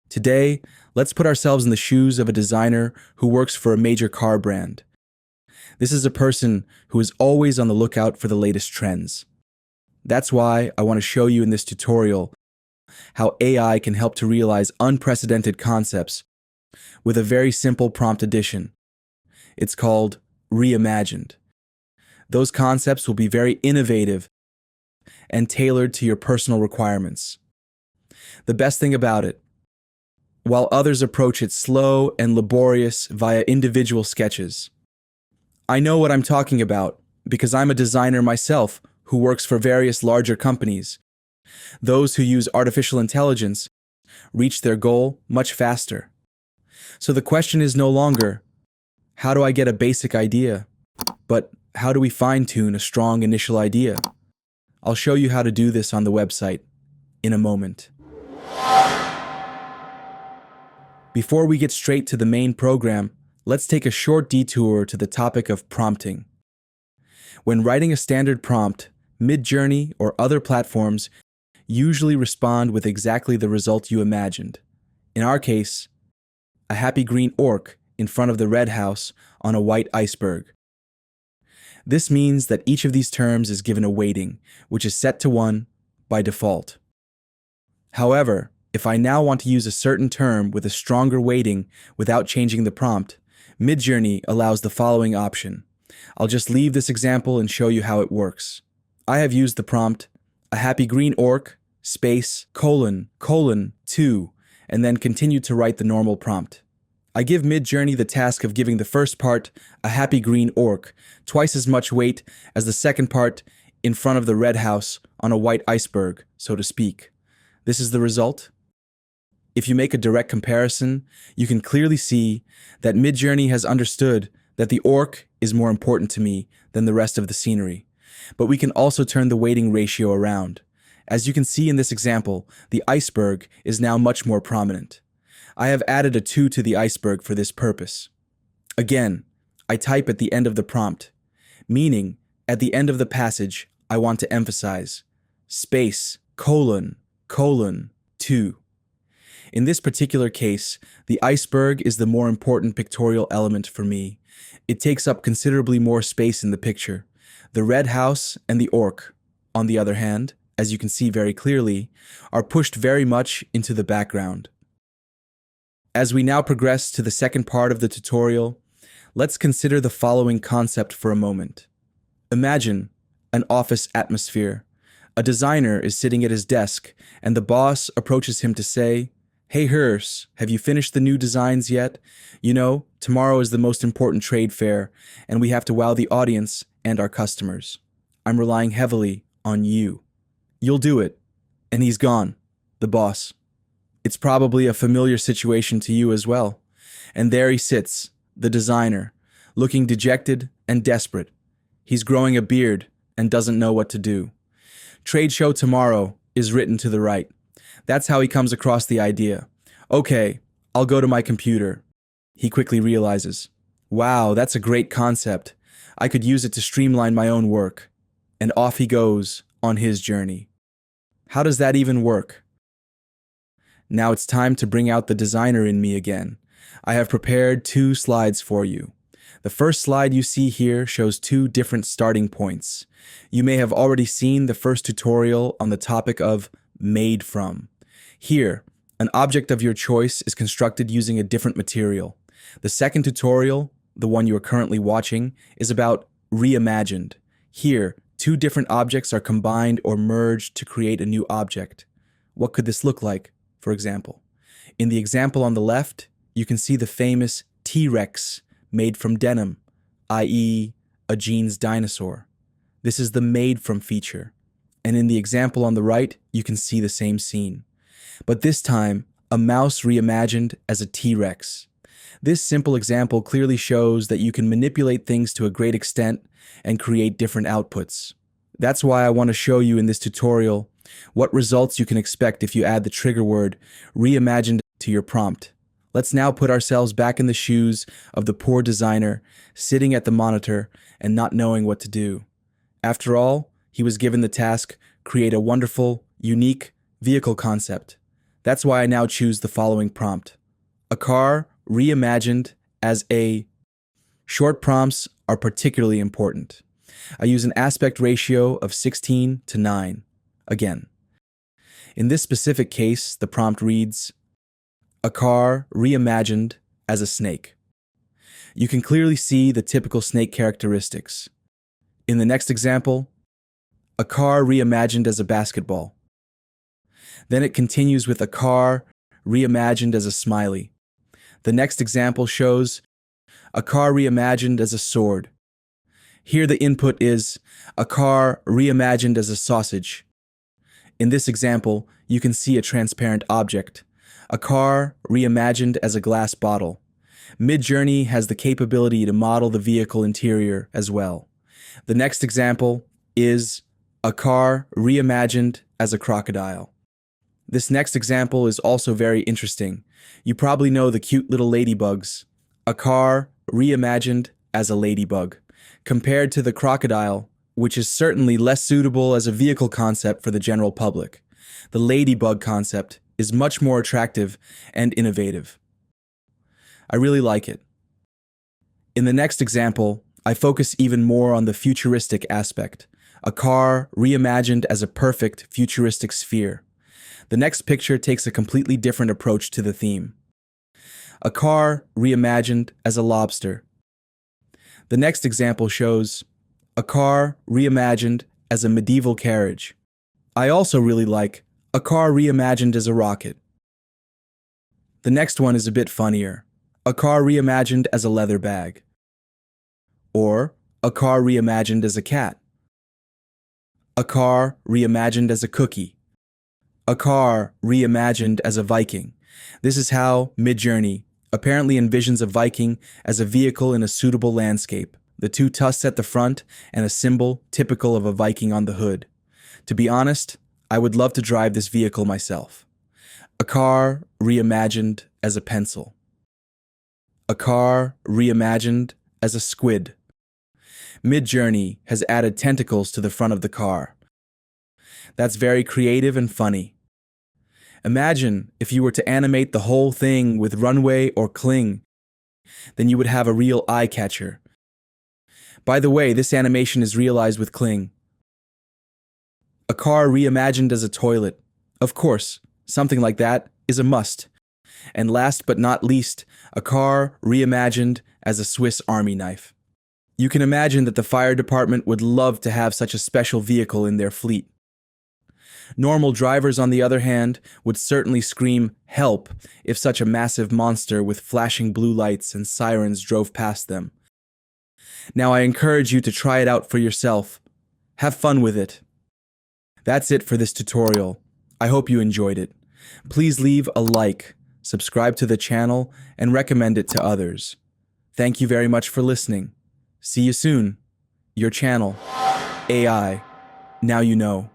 Today, let's put ourselves in the shoes of a designer who works for a major car brand. This is a person who is always on the lookout for the latest trends. That's why I want to show you in this tutorial how AI can help to realize unprecedented concepts with a very simple prompt addition. It's called Reimagined. Those concepts will be very innovative and tailored to your personal requirements. The best thing about it, while others approach it slow and laborious via individual sketches, I know what I'm talking about because I'm a designer myself who works for various larger companies. Those who use artificial intelligence reach their goal much faster. So the question is no longer, how do I get a basic idea? But how do we fine-tune a strong initial idea? I'll show you how to do this on the website in a moment. Before we get straight to the main program, let's take a short detour to the topic of prompting. When writing a standard prompt, Midjourney or other platforms usually respond with exactly the result you imagined. In our case, a happy green orc in front of the red house on a white iceberg. This means that each of these terms is given a weighting, which is set to 1 by default. However, if I now want to use a certain term with a stronger weighting without changing the prompt, Midjourney allows the following option. I'll just leave this example and show you how it works. I have used the prompt, a happy green orc, space, colon, 2, and then continued to write the normal prompt. I give Midjourney the task of giving the first part, a happy green orc, twice as much weight as the second part in front of the red house on a white iceberg, so to speak. This is the result. If you make a direct comparison, you can clearly see that Midjourney has understood that the orc is more important to me than the rest of the scenery. But we can also turn the weighting ratio around. As you can see in this example, the iceberg is now much more prominent. I have added a 2 to the iceberg for this purpose. Again, I type at the end of the prompt, meaning at the end of the passage, I want to emphasize space, colon, 2. In this particular case, the iceberg is the more important pictorial element for me. It takes up considerably more space in the picture. The red house and the orc, on the other hand, as you can see very clearly, are pushed very much into the background. As we now progress to the second part of the tutorial, let's consider the following concept for a moment. Imagine an office atmosphere. A designer is sitting at his desk, and the boss approaches him to say, "Hey Hers, have you finished the new designs yet? You know, tomorrow is the most important trade fair, and we have to wow the audience and our customers. I'm relying heavily on you. You'll do it." And he's gone, the boss. It's probably a familiar situation to you as well. And there he sits, the designer, looking dejected and desperate. He's growing a beard and doesn't know what to do. "Trade show tomorrow" is written to the right. That's how he comes across the idea. "Okay, I'll go to my computer." He quickly realizes, "Wow, that's a great concept. I could use it to streamline my own work." And off he goes on his journey. How does that even work? Now it's time to bring out the designer in me again. I have prepared 2 slides for you. The first slide you see here shows 2 different starting points. You may have already seen the first tutorial on the topic of made from. Here, an object of your choice is constructed using a different material. The second tutorial, the one you are currently watching, is about reimagined. Here, 2 different objects are combined or merged to create a new object. What could this look like, for example? In the example on the left, you can see the famous T-Rex made from denim, i.e., a jeans dinosaur. This is the made from feature. And in the example on the right, you can see the same scene. But this time, a mouse reimagined as a T-Rex. This simple example clearly shows that you can manipulate things to a great extent and create different outputs. That's why I want to show you in this tutorial what results you can expect if you add the trigger word reimagined to your prompt. Let's now put ourselves back in the shoes of the poor designer sitting at the monitor and not knowing what to do. After all, he was given the task, create a wonderful, unique vehicle concept. That's why I now choose the following prompt. A car reimagined as a... Short prompts are particularly important. I use an aspect ratio of 16:9. Again, in this specific case, the prompt reads, a car reimagined as a snake. You can clearly see the typical snake characteristics. In the next example, a car reimagined as a basketball. Then it continues with a car reimagined as a smiley. The next example shows a car reimagined as a sword. Here the input is a car reimagined as a sausage. In this example, you can see a transparent object, a car reimagined as a glass bottle. Midjourney has the capability to model the vehicle interior as well. The next example is a car reimagined as a crocodile. This next example is also very interesting. You probably know the cute little ladybugs. A car reimagined as a ladybug, compared to the crocodile, which is certainly less suitable as a vehicle concept for the general public. The ladybug concept is much more attractive and innovative. I really like it. In the next example, I focus even more on the futuristic aspect. A car reimagined as a perfect futuristic sphere. The next picture takes a completely different approach to the theme. A car reimagined as a lobster. The next example shows a car reimagined as a medieval carriage. I also really like a car reimagined as a rocket. The next one is a bit funnier. A car reimagined as a leather bag. Or a car reimagined as a cat. A car reimagined as a cookie. A car reimagined as a Viking. This is how Midjourney apparently envisions a Viking as a vehicle in a suitable landscape, the two tusks at the front and a symbol typical of a Viking on the hood. To be honest, I would love to drive this vehicle myself. A car reimagined as a pencil. A car reimagined as a squid. Midjourney has added tentacles to the front of the car. That's very creative and funny. Imagine if you were to animate the whole thing with runway or cling, then you would have a real eye-catcher. By the way, this animation is realized with cling. A car reimagined as a toilet. Of course, something like that is a must. And last but not least, a car reimagined as a Swiss Army knife. You can imagine that the fire department would love to have such a special vehicle in their fleet. Normal drivers, on the other hand, would certainly scream, "Help," if such a massive monster with flashing blue lights and sirens drove past them. Now I encourage you to try it out for yourself. Have fun with it. That's it for this tutorial. I hope you enjoyed it. Please leave a like, subscribe to the channel, and recommend it to others. Thank you very much for listening. See you soon. Your channel, AI. Now you know.